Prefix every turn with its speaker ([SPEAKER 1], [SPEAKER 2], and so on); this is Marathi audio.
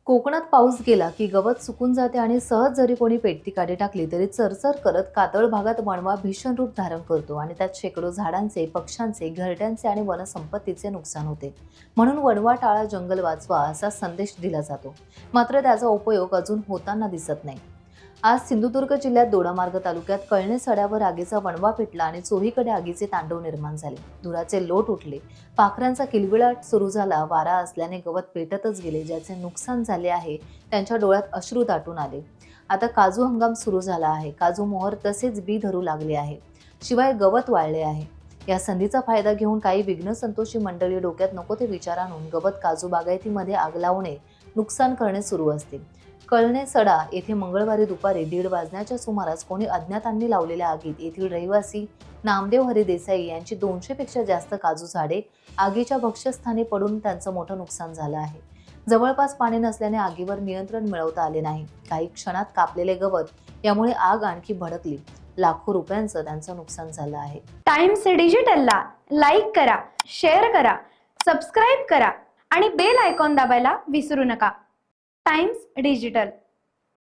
[SPEAKER 1] कोकणात पाऊस गेला की गवत सुकून जाते आणि सहज जरी कोणी पेटती काढी टाकली तरी चरचर करत कातळ भागात वणवा भीषण रूप धारण करतो आणि त्यात शेकडो झाडांचे, पक्ष्यांचे, घरट्यांचे आणि वनसंपत्तीचे नुकसान होते. म्हणून वणवा टाळा, जंगल वाचवा असा संदेश दिला जातो. मात्र त्याचा उपयोग अजून होताना दिसत नाही. आज सिंधुदुर्ग जिल्ह्यात दोडामार्ग तालुक्यात कळणे सड्यावर आगीचा वणवा पेटला आणि चोहीकडे आगीचे तांडव निर्माण झाले. धुराचे लोट उठले, पाखरांचा किलबिलाट सुरू झाला. वारा असल्याने गवत पेटतच गेले. ज्याचे नुकसान झाले आहे त्यांच्या डोळ्यात अश्रू दाटून आले. आता काजू हंगाम सुरू झाला आहे. काजू मोहर तसेच बी धरू लागले आहे. शिवाय गवत वाळले आहे. या संधीचा फायदा घेऊन काही विघ्न संतोषी मंडळी डोक्यात नको ते विचार आणून गवत काजू बागायतीमध्ये आग लावणे, नुकसान करणे सुरू असते. कळणे सडा येथे मंगळवारी दुपारी 1:30 वाजण्याच्या सुमारास कोणी अज्ञातांनी लावलेल्या आगीत येथील रहिवासी नामदेव हरी देसाई यांची 200 पेक्षा जास्त काजू झाडे आगीच्या भक्ष्यस्थानी पडून त्यांचं मोठं नुकसान झालं आहे. जवळपास पाणी नसल्याने आगीवर नियंत्रण मिळवता आले नाही. काही क्षणात कापलेले गवत यामुळे आग आणखी भडकली. लाखो रुपयांचं त्यांचं नुकसान झालं आहे.
[SPEAKER 2] टाइम्स डिजिटलला लाईक करा, शेअर करा, सबस्क्राईब करा आणि बेल आयकॉन दाबायला विसरू नका. Times digital.